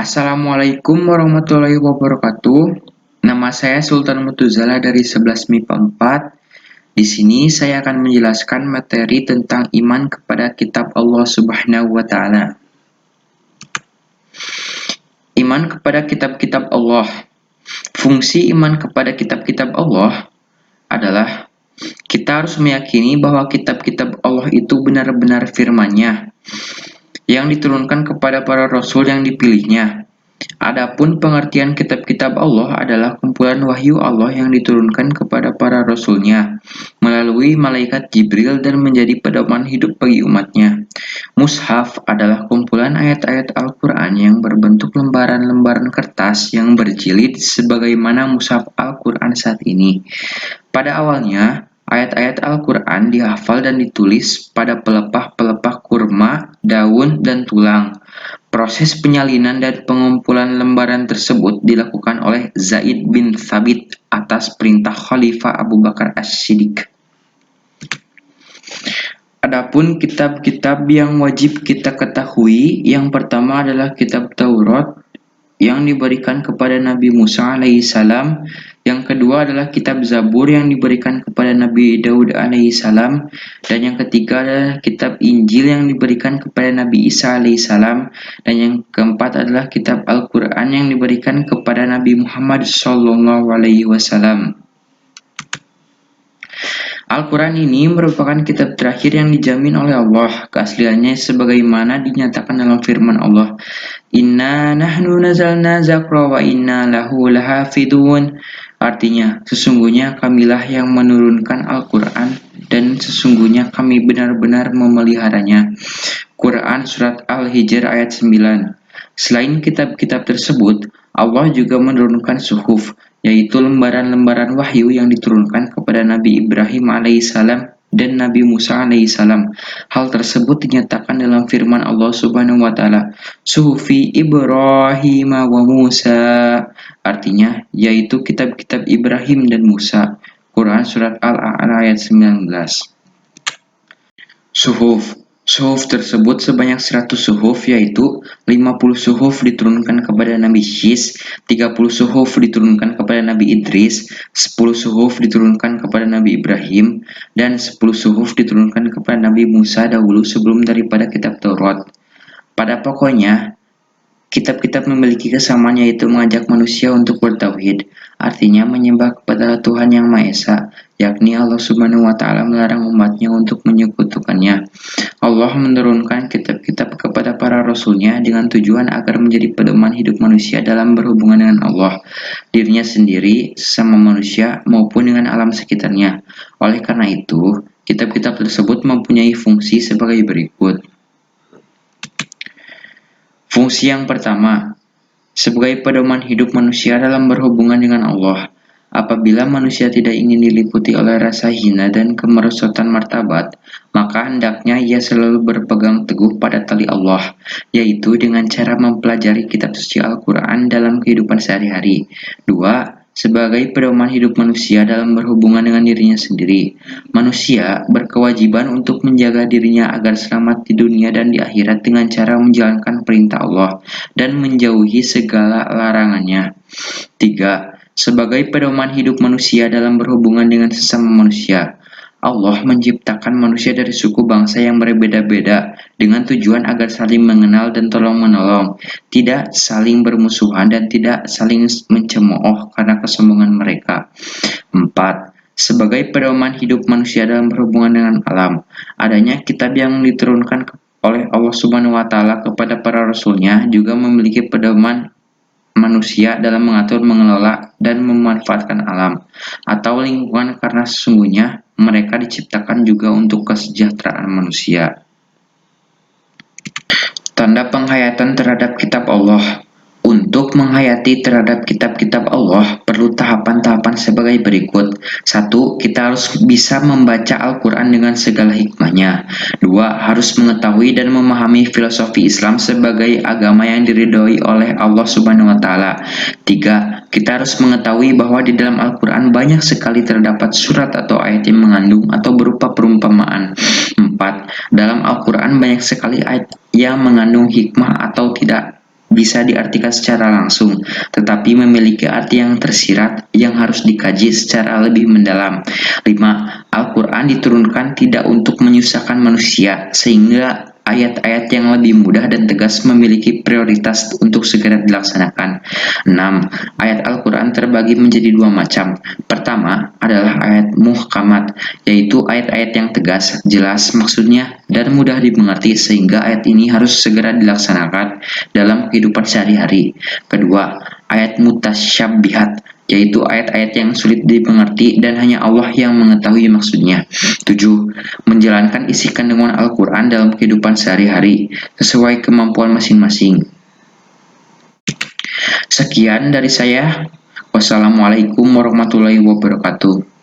Assalamualaikum warahmatullahi wabarakatuh. Nama saya Sultan Mutuzala dari 11 MIPA 4. Di sini saya akan menjelaskan materi tentang iman kepada kitab Allah Subhanahu wa taala. Iman kepada kitab-kitab Allah. Fungsi iman kepada kitab-kitab Allah adalah kita harus meyakini bahwa kitab-kitab Allah itu benar-benar firman-Nya yang diturunkan kepada para rasul yang dipilihnya. Adapun pengertian kitab-kitab Allah adalah kumpulan wahyu Allah yang diturunkan kepada para rasulnya melalui malaikat Jibril dan menjadi pedoman hidup bagi umatnya. Mushaf adalah kumpulan ayat-ayat Al-Quran yang berbentuk lembaran-lembaran kertas yang berjilid sebagaimana mushaf Al-Quran saat ini. Pada awalnya, ayat-ayat Al-Quran dihafal dan ditulis pada pelepah-pelepah kurma, daun, dan tulang. Proses penyalinan dan pengumpulan lembaran tersebut dilakukan oleh Zaid bin Thabit atas perintah Khalifah Abu Bakar As-Siddiq. Adapun kitab-kitab yang wajib kita ketahui, yang pertama adalah kitab Taurat yang diberikan kepada Nabi Musa alaihissalam. Yang kedua adalah kitab Zabur yang diberikan kepada Nabi Daud alaihissalam. Dan yang ketiga adalah kitab Injil yang diberikan kepada Nabi Isa alaihissalam. Dan yang keempat adalah kitab Al-Quran yang diberikan kepada Nabi Muhammad sallallahu alaihi wasallam. Al-Quran ini merupakan kitab terakhir yang dijamin oleh Allah keasliannya sebagaimana dinyatakan dalam firman Allah, Inna nahnu nazalna zakra wa inna lahu lahafidun. Artinya, sesungguhnya kamilah yang menurunkan Al-Quran dan sesungguhnya kami benar-benar memeliharanya. Quran Surat Al-Hijr ayat 9. Selain kitab-kitab tersebut, Allah juga menurunkan suhuf, yaitu lembaran-lembaran wahyu yang diturunkan kepada Nabi Ibrahim alaihissalam dan Nabi Musa alaihissalam. Hal tersebut dinyatakan dalam firman Allah Subhanahu wa taala, Suhufi Ibrahim wa Musa. Artinya, yaitu kitab-kitab Ibrahim dan Musa. Quran Surat Al-A'la ayat 19. Suhuf tersebut sebanyak 100 suhuf, yaitu 50 suhuf diturunkan kepada Nabi Syis, 30 suhuf diturunkan kepada Nabi Idris, 10 suhuf diturunkan kepada Nabi Ibrahim, dan 10 suhuf diturunkan kepada Nabi Musa dahulu sebelum daripada kitab Taurat. Pada pokoknya, kitab-kitab memiliki kesamaan yaitu mengajak manusia untuk bertauhid, artinya menyembah kepada Tuhan Yang Maha Esa, yakni Allah Subhanahu wa taala melarang umatnya untuk menyekutukannya. Allah menurunkan kitab-kitab kepada para rasulnya dengan tujuan agar menjadi pedoman hidup manusia dalam berhubungan dengan Allah, dirinya sendiri, sesama manusia, maupun dengan alam sekitarnya. Oleh karena itu, kitab-kitab tersebut mempunyai fungsi sebagai berikut. Fungsi yang pertama, sebagai pedoman hidup manusia dalam berhubungan dengan Allah. Apabila manusia tidak ingin diliputi oleh rasa hina dan kemerosotan martabat, maka hendaknya ia selalu berpegang teguh pada tali Allah, yaitu dengan cara mempelajari kitab suci Al-Quran dalam kehidupan sehari-hari. 2. Sebagai pedoman hidup manusia dalam berhubungan dengan dirinya sendiri. Manusia berkewajiban untuk menjaga dirinya agar selamat di dunia dan di akhirat dengan cara menjalankan perintah Allah dan menjauhi segala larangannya. 3. Sebagai pedoman hidup manusia dalam berhubungan dengan sesama manusia. Allah menciptakan manusia dari suku bangsa yang berbeda-beda dengan tujuan agar saling mengenal dan tolong-menolong, tidak saling bermusuhan dan tidak saling mencemooh karena kesombongan mereka. 4. Sebagai pedoman hidup manusia dalam berhubungan dengan alam, adanya kitab yang diturunkan oleh Allah Subhanahu wa taala kepada para rasulnya juga memiliki pedoman manusia dalam mengatur, mengelola, dan memanfaatkan alam atau lingkungan karena sesungguhnya mereka diciptakan juga untuk kesejahteraan manusia. Tanda penghayatan terhadap kitab Allah. Untuk menghayati terhadap kitab-kitab Allah perlu tahapan-tahapan sebagai berikut. 1. Kita harus bisa membaca Al-Quran dengan segala hikmahnya. 2. Harus mengetahui dan memahami filosofi Islam sebagai agama yang diridhoi oleh Allah Subhanahu wa taala. 3. Kita harus mengetahui bahwa di dalam Al-Quran banyak sekali terdapat surat atau ayat yang mengandung atau berupa perumpamaan. 4. Dalam Al-Quran banyak sekali ayat yang mengandung hikmah atau tidak bisa diartikan secara langsung, tetapi memiliki arti yang tersirat yang harus dikaji secara lebih mendalam. 5. Al-Quran diturunkan tidak untuk menyusahkan manusia, sehingga ayat-ayat yang lebih mudah dan tegas memiliki prioritas untuk segera dilaksanakan. 6. Ayat Al-Quran terbagi menjadi dua macam. Pertama adalah ayat muhkamat, yaitu ayat-ayat yang tegas, jelas maksudnya, dan mudah dimengerti sehingga ayat ini harus segera dilaksanakan dalam kehidupan sehari-hari. Kedua, ayat mutasyabbihat, yaitu ayat-ayat yang sulit dimengerti dan hanya Allah yang mengetahui maksudnya. 7. Menjalankan isi kandungan Al-Quran dalam kehidupan sehari-hari, sesuai kemampuan masing-masing. Sekian dari saya. Wassalamualaikum warahmatullahi wabarakatuh.